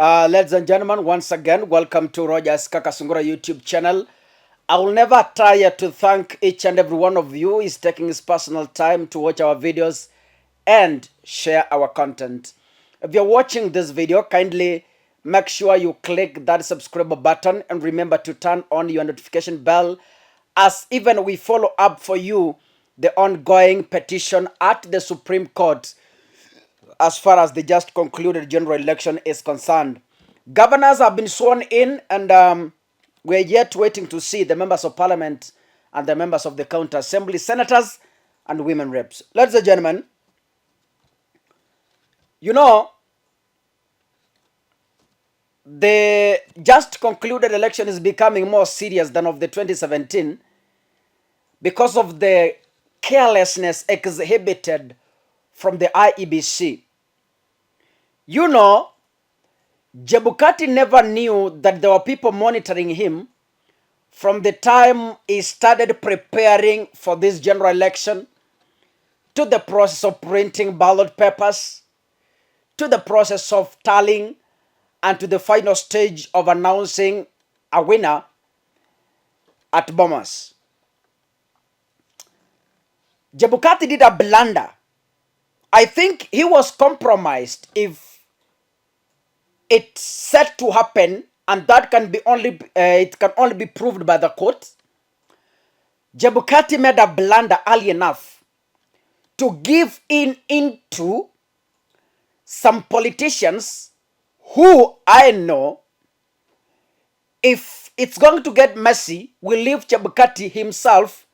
Ladies and gentlemen, once again, welcome to Roger's Kakasungura YouTube channel. I will never tire to thank each and every one of you who is taking his personal time to watch our videos and share our content. If you're watching this video, kindly make sure you click that subscribe button and remember to turn on your notification bell, as even we follow up for you the ongoing petition at the Supreme Court as far as the just concluded general election is concerned. Governors have been sworn in, and we're yet waiting to see the members of parliament and the members of the county assembly, senators and women reps. Ladies and gentlemen, you know, the just concluded election is becoming more serious than of the 2017 because of the carelessness exhibited from the IEBC. You know, Chebukati never knew that there were people monitoring him from the time he started preparing for this general election, to the process of printing ballot papers, to the process of tallying, and to the final stage of announcing a winner at Bomas. Chebukati did a blunder. I think he was compromised if it's set to happen, and that can be it can only be proved by the court. Chebukati made a blunder early enough to give into some politicians who I know, if it's going to get messy, will leave Chebukati himself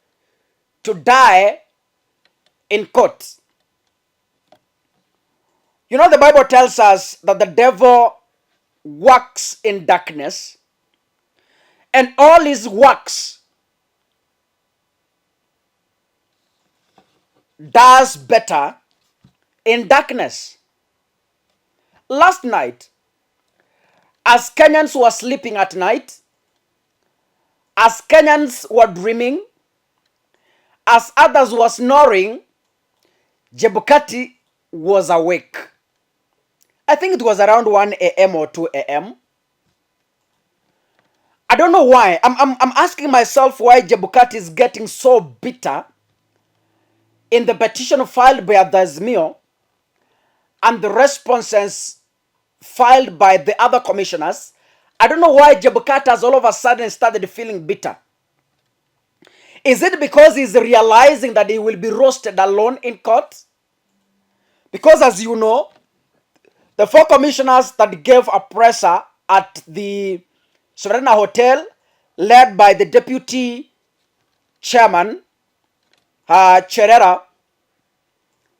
to die in court. You know, the Bible tells us that the devil works in darkness, and all his works does better in darkness. Last night, as Kenyans were sleeping at night, as Kenyans were dreaming, as others were snoring, Chebukati was awake. I think it was around 1 a.m. or 2 a.m. I don't know why. I'm asking myself why Chebukati is getting so bitter in the petition filed by the Azimio and the responses filed by the other commissioners. I don't know why Chebukati has all of a sudden started feeling bitter. Is it because he's realizing that he will be roasted alone in court? Because, as you know, the 4 commissioners that gave a presser at the Serena Hotel, led by the deputy chairman, Cherera,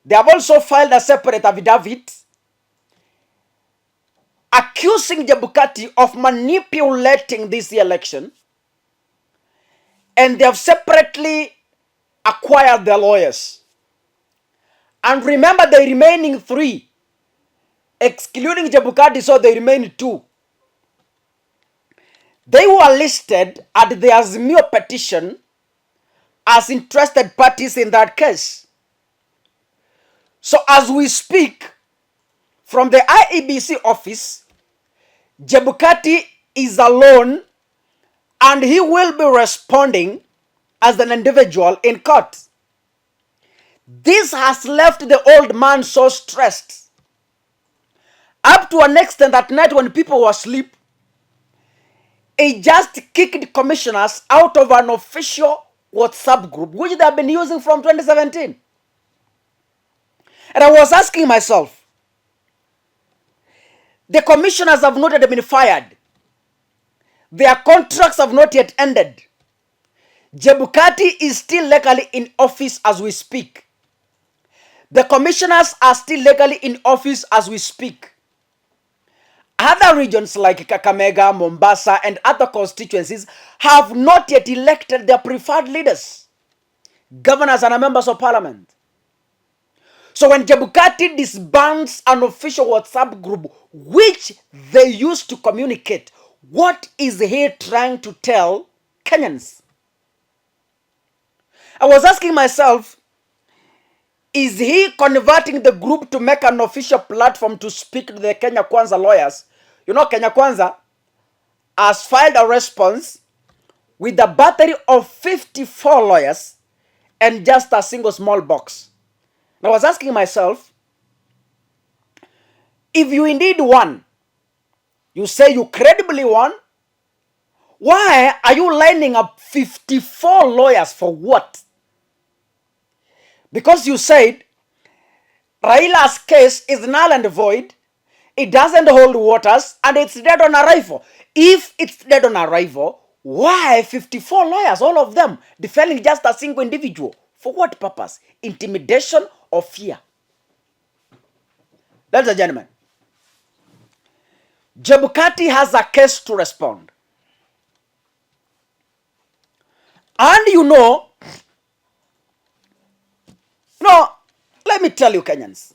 they have also filed a separate affidavit accusing Chebukati of manipulating this election, and they have separately acquired their lawyers. And remember, the remaining 3, excluding Chebukati, so they remain 2. They were listed at the Azimio petition as interested parties in that case. So as we speak, from the IEBC office, Chebukati is alone, and he will be responding as an individual in court. This has left the old man so stressed, up to an extent that night when people were asleep, he just kicked commissioners out of an official WhatsApp group, which they have been using from 2017. And I was asking myself, the commissioners have not yet been fired. Their contracts have not yet ended. Chebukati is still legally in office as we speak. The commissioners are still legally in office as we speak. Other regions like Kakamega, Mombasa, and other constituencies have not yet elected their preferred leaders, governors, and members of parliament. So when Chebukati disbands an official WhatsApp group which they used to communicate, what is he trying to tell Kenyans? I was asking myself, is he converting the group to make an official platform to speak to the Kenya Kwanza lawyers You know, Kenya Kwanza has filed a response with a battery of 54 lawyers and just a single small box. And I was asking myself, if you indeed won, you say you credibly won, why are you lining up 54 lawyers for what? Because you said Raila's case is null and void, it doesn't hold waters, and it's dead on arrival. If it's dead on arrival, why 54 lawyers, all of them, defending just a single individual? For what purpose? Intimidation or fear? Ladies and gentlemen, Chebukati has a case to respond. And let me tell you Kenyans,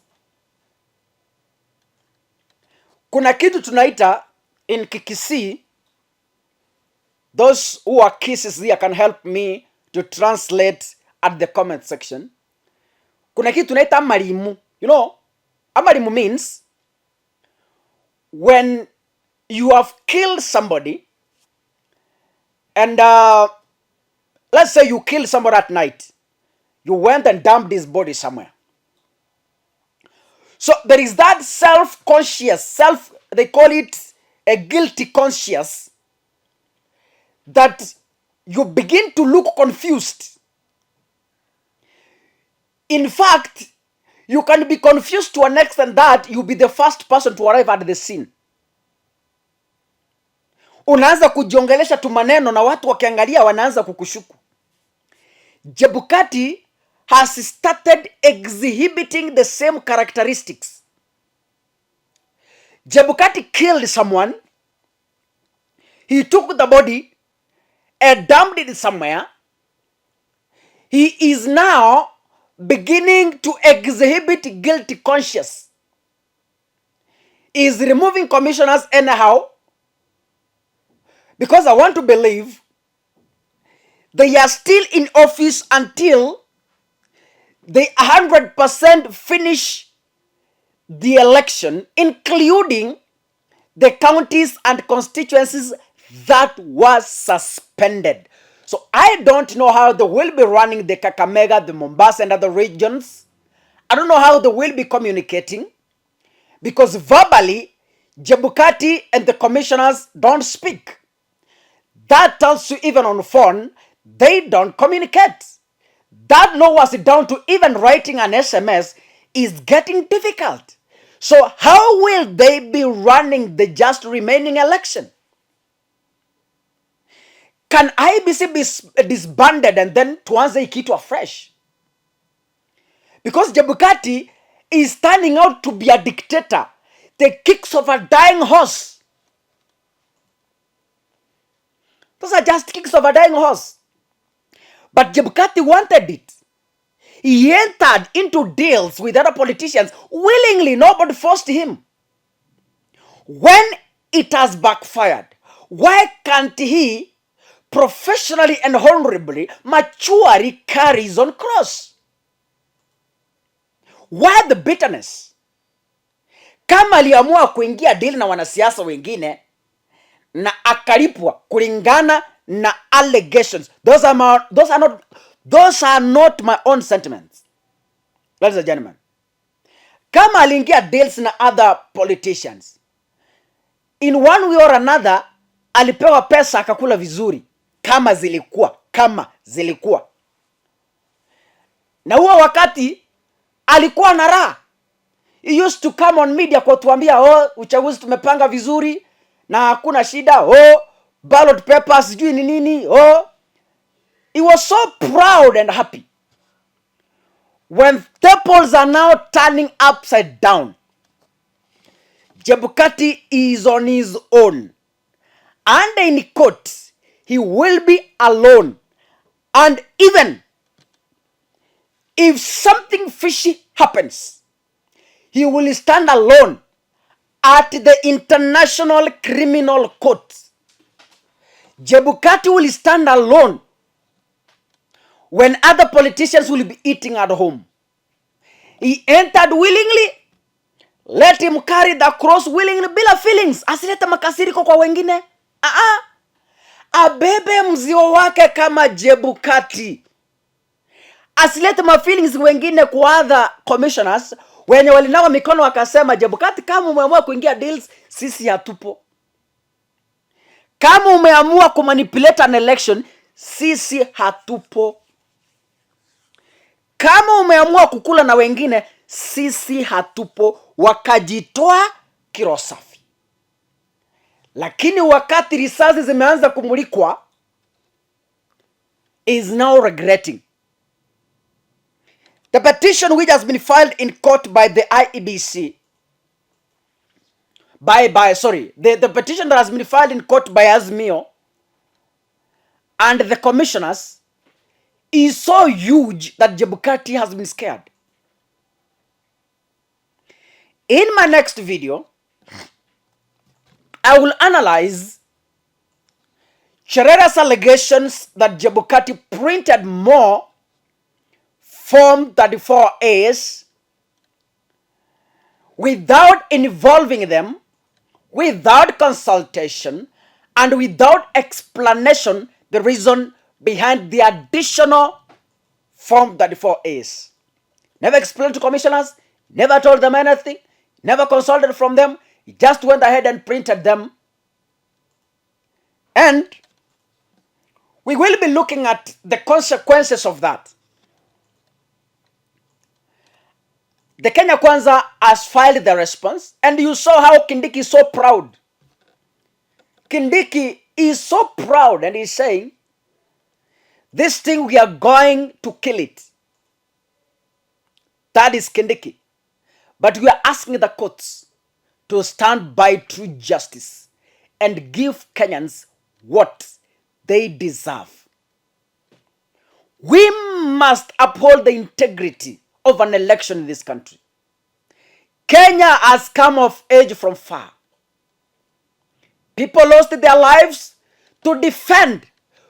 kuna kitu tunaita in Kisii, those who are Kisii here can help me to translate at the comment section. Kuna kitu tunaita amarimu. Amarimu means when you have killed somebody and let's say you killed somebody at night, you went and dumped his body somewhere. So there is that self-conscious, they call it a guilty conscience, that you begin to look confused. In fact, you can be confused to an extent that you'll be the first person to arrive at the scene. Unaanza kujiongelesha tu maneno na watu wakiangalia wanaanza kukushuku. Chebukati has started exhibiting the same characteristics. Chebukati killed someone. He took the body and dumped it somewhere. He is now beginning to exhibit guilty conscience. He is removing commissioners anyhow, because I want to believe they are still in office until they 100% finish the election, including the counties and constituencies that was suspended. So I don't know how they will be running the Kakamega, the Mombasa and other regions. I don't know how they will be communicating, because verbally Chebukati and the commissioners don't speak. That tells you even on phone, they don't communicate. That lowers it down to even writing an SMS is getting difficult. So how will they be running the just remaining election? Can IBC be disbanded and then tuanze ikitu afresh? Because Chebukati is turning out to be a dictator, the kicks of a dying horse. Those are just kicks of a dying horse. But Chebukati wanted it. He entered into deals with other politicians willingly. Nobody forced him. When it has backfired, why can't he professionally and honorably, maturely carry his own cross? Why the bitterness? Kama aliamua kuingia deal na wanasiasa wengine na akalipwa kulingana na allegations, those are not my own sentiments. Ladies and gentlemen, kama aliingia deals na other politicians, in one way or another alipewa pesa akakula vizuri, kama zilikuwa. Na huo wakati alikuwa na raha. He used to come on media kwa tuambia, uchaguzi tumepanga vizuri na hakuna shida, ballot papers sijui ni nini, he was so proud and happy. When tables are now turning upside down, Chebukati is on his own. And in court, he will be alone. And even if something fishy happens, he will stand alone at the International Criminal Court. Chebukati will stand alone when other politicians will be eating at home. He entered willingly, Let him carry the cross willingly, bila feelings. Asilete makasiriko kwa wengine. Abebe mzio wake kama Chebukati. Asilete ma feelings wengine kwa other commissioners wenye walinawa mikono wakasema, Chebukati, kama umeamua kuingia deals, sisi hatupo. Kama umeamua kumanipulate an election, sisi hatupo. Kama umeamua kukula na wengine, sisi hatupo. Wakajitoa kirosafi. Lakini wakati risasi zimeanza kumulikwa, is now regretting. The petition which has been filed in court by the IEBC, the petition that has been filed in court by Azmio and the commissioners is so huge that Chebukati has been scared. In my next video, I will analyze Cherera's allegations that Chebukati printed more Form 34As without involving them, without consultation, and without explanation the reason behind the additional Form 34As. Never explained to commissioners, never told them anything, never consulted from them. He just went ahead and printed them. And we will be looking at the consequences of that. The Kenya Kwanza has filed the response, and you saw how Kindiki is so proud. Kindiki is so proud, and he's saying, this thing, we are going to kill it. That is Kindiki. But we are asking the courts to stand by true justice and give Kenyans what they deserve. We must uphold the integrity of an election in this country. Kenya has come of age from far. People lost their lives to defend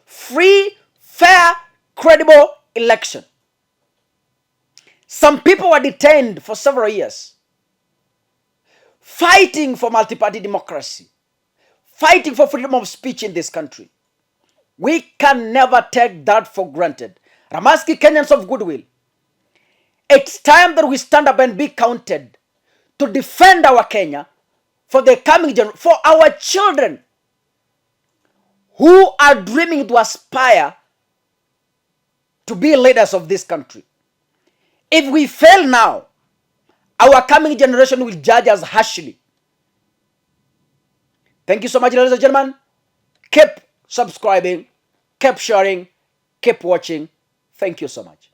free, fair, credible election. Some people were detained for several years, fighting for multi-party democracy, fighting for freedom of speech in this country. We can never take that for granted. Ramaski Kenyans of goodwill, it's time that we stand up and be counted to defend our Kenya for the coming generation, for our children who are dreaming to aspire to be leaders of this country. If we fail now, our coming generation will judge us harshly. Thank you so much, ladies and gentlemen. Keep subscribing, keep sharing, keep watching. Thank you so much.